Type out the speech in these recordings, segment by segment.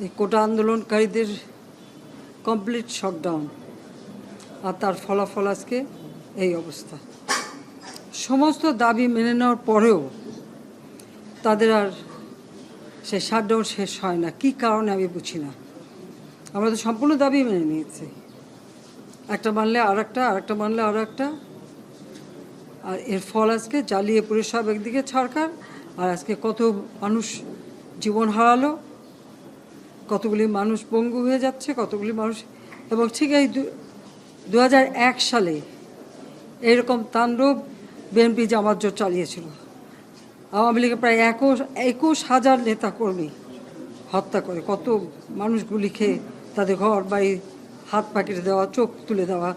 এই কোটা আন্দোলনকারীদের complete shutdown, আর তার ফলাফল আজকে এই অবস্থা। সমস্ত দাবি মেনে নেওয়ার পরেও তাদের আর সে শাটডাউন শেষ হয় না। কী কারণে আমি বুঝি না। আমরা তো সম্পূর্ণ দাবি মেনে নিয়েছি, একটা মানলে আর একটা, আরেকটা মানলে আরও একটা, আর এর ফল আজকে জ্বালিয়ে পুড়ে সব একদিকে সরকার, আর আজকে কত মানুষ জীবন হারালো, কতগুলি মানুষ পঙ্গু হয়ে যাচ্ছে, কতগুলি মানুষ। এবং ঠিক এই 2001 সালে এরকম তাণ্ডব বিএনপি জামাত জোট চালিয়েছিল। আওয়ামী লীগের প্রায় 21,000 নেতাকর্মী হত্যা করে, কত মানুষ গুলি খেয়ে তাদের ঘর বাড়ি হাত পা কেটে দেওয়া, চোখ তুলে দেওয়া,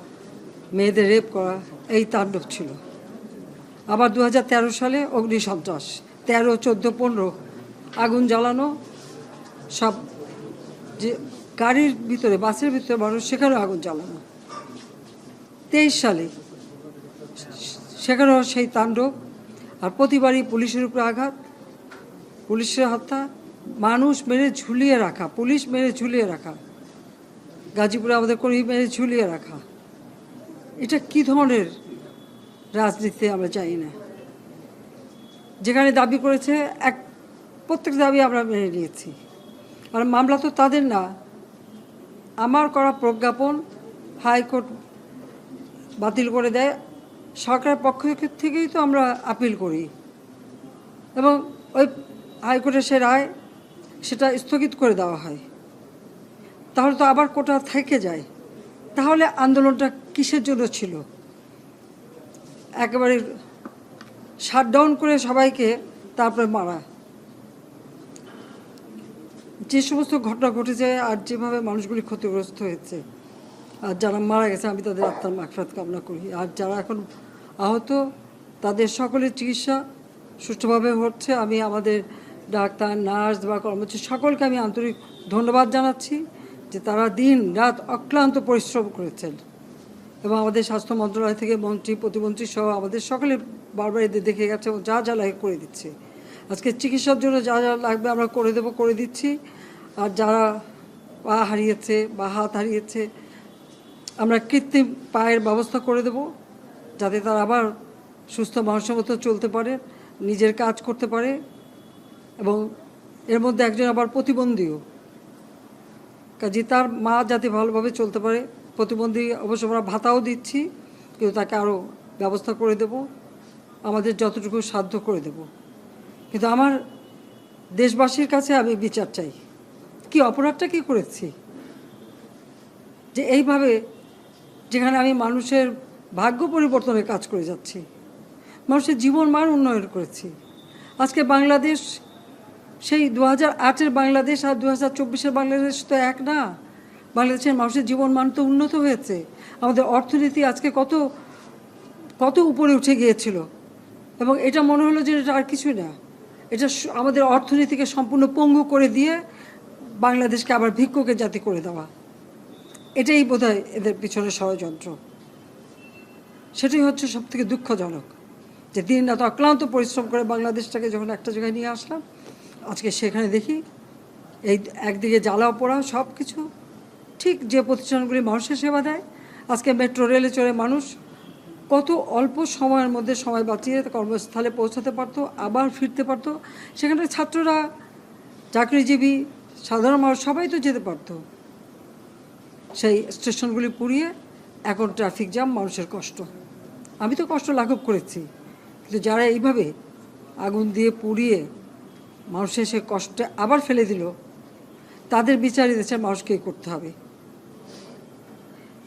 মেয়েদের রেপ করা, এই তাণ্ডব ছিল। আবার 2013 সালে অগ্নিসন্ত্রাস, 13, 14, 15 আগুন জ্বালানো, সব যে গাড়ির ভিতরে, বাসের ভিতরে মানুষ, সেখানেও আগুন জ্বালানো। 23 সালে সেখানেও সেই তাণ্ডব, আর প্রতিবারই পুলিশের উপরে আঘাত, পুলিশের হত্যা, মানুষ মেরে ঝুলিয়ে রাখা, পুলিশ মেরে ঝুলিয়ে রাখা, গাজীপুরে আমাদের কর্মী মেরে ঝুলিয়ে রাখা। এটা কি ধরনের রাজনীতি আমরা জানি না। যেখানে দাবি করেছে প্রত্যেক দাবি আমরা মেনে নিয়েছি, আর মামলা তো তাদের না, আমার করা প্রজ্ঞাপন হাইকোর্ট বাতিল করে দেয়, সরকারের পক্ষ থেকেই তো আমরা আপিল করি, এবং ওই হাইকোর্টের সে রায় সেটা স্থগিত করে দেওয়া হয়। তাহলে তো আবার কোটা থেকে যায়। তাহলে আন্দোলনটা কিসের জন্য ছিল? একেবারে শাটডাউন করে সবাইকে তারপরে মারা। যে সমস্ত ঘটনা ঘটেছে আর যেভাবে মানুষগুলি ক্ষতিগ্রস্ত হয়েছে, আর যারা মারা গেছে আমি তাদের আত্মার মাগফিরাত কামনা করি। আর যারা এখন আহত তাদের সকলের চিকিৎসা সুষ্ঠুভাবে হচ্ছে। আমি আমাদের ডাক্তার, নার্স বা কর্মচারী সকলকে আমি আন্তরিক ধন্যবাদ জানাচ্ছি যে তারা দিন রাত অক্লান্ত পরিশ্রম করেছেন, এবং আমাদের স্বাস্থ্য মন্ত্রণালয় থেকে মন্ত্রী, প্রতিমন্ত্রী সহ আমাদের সকলে বারবার এদের দেখে গেছে এবং যা যা লাগে করে দিচ্ছে। আজকে চিকিৎসার জন্য যা যা লাগবে আমরা করে দিচ্ছি। আর যারা পা হারিয়েছে বা হাত হারিয়েছে, আমরা কৃত্রিম পায়ের ব্যবস্থা করে দেব, যাতে তারা আবার সুস্থ মানুষের মতো চলতে পারে, নিজের কাজ করতে পারে। এবং এর মধ্যে একজন আবার প্রতিবন্ধীও, কাজে তার মা যাতে ভালোভাবে চলতে পারে। প্রতিবন্ধী অবশ্য আমরা ভাতাও দিচ্ছি, কিন্তু তাকে আরও ব্যবস্থা করে দেব, আমাদের যতটুকু সাধ্য করে দেব। কিন্তু আমার দেশবাসীর কাছে আমি বিচার চাই, কি অপরাধটা কি করেছি যে এইভাবে, যেখানে আমি মানুষের ভাগ্য পরিবর্তনের কাজ করে যাচ্ছি, মানুষের জীবন মান উন্নয়ন করেছি। আজকে বাংলাদেশ সেই 2008-এর বাংলাদেশ আর 2024-এর বাংলাদেশ তো এক না। বাংলাদেশের মানুষের জীবন মান তো উন্নত হয়েছে। আমাদের অর্থনীতি আজকে কত কত উপরে উঠে গিয়েছিল, এবং এটা মনে হলো যে এটা আর কিছুই না। এটা আমাদের অর্থনীতিকে সম্পূর্ণ পঙ্গু করে দিয়ে বাংলাদেশকে আবার ভিক্ষুকের জাতি করে দেওয়া, এটাই বোধহয় এদের পিছনে ষড়যন্ত্র। সেটাই হচ্ছে সবথেকে দুঃখজনক, যে দিন রাত অক্লান্ত পরিশ্রম করে বাংলাদেশটাকে যখন একটা জায়গায় নিয়ে আসলাম, আজকে সেখানে দেখি এই একদিকে জ্বালা পোড়া সব কিছু। ঠিক যে প্রতিষ্ঠানগুলি মানুষের সেবা দেয়, আজকে মেট্রো রেলে চড়ে মানুষ কত অল্প সময়ের মধ্যে সময় বাঁচিয়ে কর্মস্থলে পৌঁছাতে পারতো, আবার ফিরতে পারতো। সেখানে ছাত্ররা, চাকরিজীবী, সাধারণ মানুষ সবাই তো যেতে পারতো। সেই স্টেশনগুলি পুড়িয়ে এখন ট্রাফিক জ্যাম, মানুষের কষ্ট। আমি তো কষ্ট লাঘব করেছি, কিন্তু যারা এইভাবে আগুন দিয়ে পুড়িয়ে মানুষের সে কষ্টে আবার ফেলে দিল, তাদের বিচার দেশের মানুষকেই করতে হবে।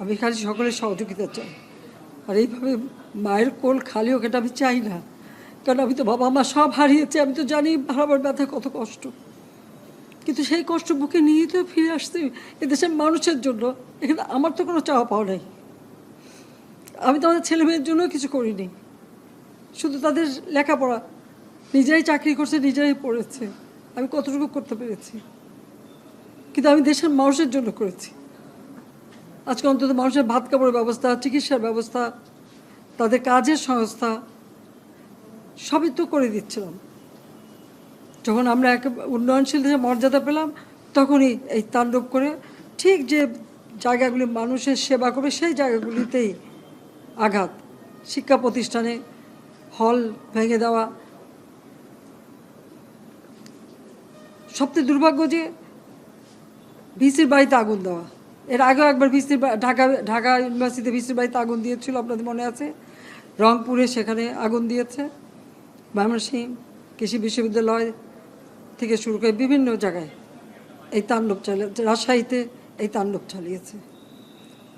আমি খালি সকলের সহযোগিতা চাই। আর এইভাবে মায়ের কোল খালি হোক এটা আমি চাই না, কারণ আমি তো বাবা মা সব হারিয়েছি। আমি তো জানি হারাবার ব্যথা কত কষ্ট, কিন্তু সেই কষ্ট বুকে নিয়েই তো ফিরে আসতে এদেশের মানুষের জন্য। এখানে আমার তো কোনো চাওয়া পাওয়া নেই। আমি তো আমাদের ছেলে মেয়ের জন্য কিছু করিনি, শুধু তাদের লেখাপড়া, নিজেরাই চাকরি করছে, নিজেরাই পড়েছে, আমি কতটুকু করতে পেরেছি, কিন্তু আমি দেশের মানুষের জন্য করেছি। আজকে অন্তত মানুষের ভাত কাপড়ের ব্যবস্থা, চিকিৎসার ব্যবস্থা, তাদের কাজের সংস্থা সবই তো করে দিচ্ছিলাম। যখন আমরা এক উন্নয়নশীল দেশে মর্যাদা পেলাম, তখনই এই তাণ্ডব করে ঠিক যে জায়গাগুলি মানুষের সেবা করবে সেই জায়গাগুলিতেই আঘাত, শিক্ষা প্রতিষ্ঠানে হল ভেঙে দেওয়া। সবচেয়ে দুর্ভাগ্য যে ভিসির বাড়িতে আগুন দেওয়া। এর আগেও একবার ঢাকা ইউনিভার্সিটিতে ভিসির বাড়িতে আগুন দিয়েছিল, আপনাদের মনে আছে। রংপুরে সেখানে আগুন দিয়েছে, ময়মনসিংহ কৃষি বিশ্ববিদ্যালয় থেকে শুরু করে বিভিন্ন জায়গায় এই তাণ্ডব চালিয়েছে। রাজশাহীতে এই তাণ্ডব চালিয়েছে।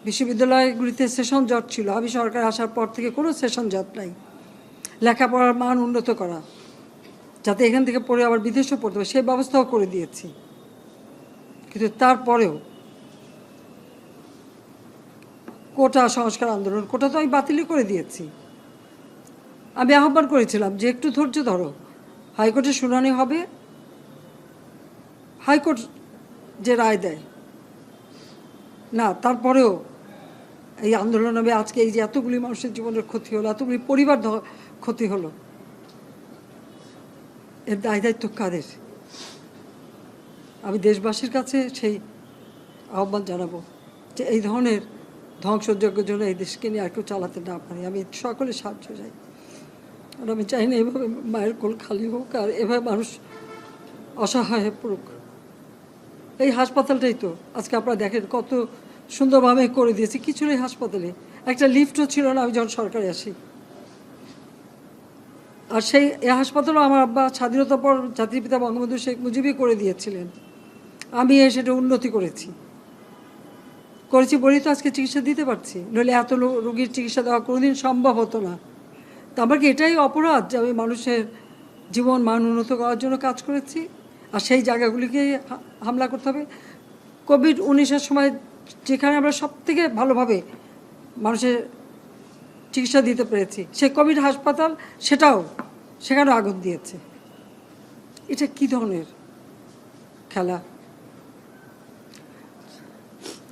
বিশ্ববিদ্যালয়গুলিতে সেশন জট ছিল, আমি সরকার আসার পর থেকে কোনো সেশন জট নাই। লেখাপড়ার মান উন্নত করা, যাতে এখান থেকে পড়ে আবার বিদেশেও পড়তে হবে, সেই ব্যবস্থাও করে দিয়েছি। কিন্তু তারপরেও কোটা সংস্কার আন্দোলন, কোটা তো আমি বাতিলই করে দিয়েছি। আমি আহ্বান করেছিলাম যে একটু ধৈর্য ধরো, হাইকোর্টের শুনানি হবে, হাইকোর্ট যে রায় দেয় না, তারপরেও এই আন্দোলন হবে। আজকে এই যে এতগুলি মানুষের জীবনের ক্ষতি হলো, এতগুলি পরিবার ক্ষতি হলো, এর দায় দায়িত্ব কাদের? আমি দেশবাসীর কাছে সেই আহ্বান জানাবো যে এই ধরনের ধ্বংসযজ্ঞের জন্য এই দেশকে নিয়ে আর কেউ চালাতে না পারে। আমি সকলে সাহায্য চাই, আর আমি চাই না এভাবে মায়ের কোল খালি হোক আর এভাবে মানুষ অসহায় হয়ে পড়ুক। এই হাসপাতালটাই তো আজকে আপনারা দেখেন কত সুন্দরভাবে করে দিয়েছি। কিছু নেই হাসপাতালে, একটা লিফটও ছিল না আমি যখন সরকারে আসি। আর সেই হাসপাতালও আমার আব্বা স্বাধীনতার পর জাতির পিতা বঙ্গবন্ধু শেখ মুজিবই করে দিয়েছিলেন। আমি সেটা উন্নতি করেছি বলেই তো আজকে চিকিৎসা দিতে পারছি, নইলে এত রোগীর চিকিৎসা দেওয়া কোনোদিন সম্ভব হতো না। তো আমার কি এটাই অপরাধ যে আমি মানুষের জীবন মান উন্নত করার জন্য কাজ করেছি, আর সেই জায়গাগুলিকে হামলা করতে হবে? কোভিড-19-এর সময় যেখানে আমরা সব থেকে ভালোভাবে মানুষের চিকিৎসা দিতে পেরেছি, সেই কোভিড হাসপাতাল সেখানেও আগুন দিয়েছে। এটা কি ধরনের খেলা?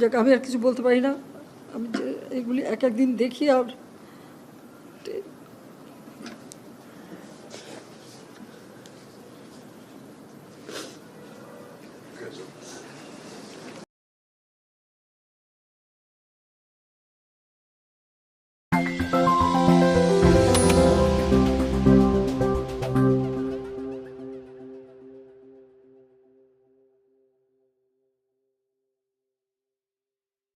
যাক, আমি আর কিছু বলতে পারি না। আমি যে এগুলি এক একদিন দেখি আর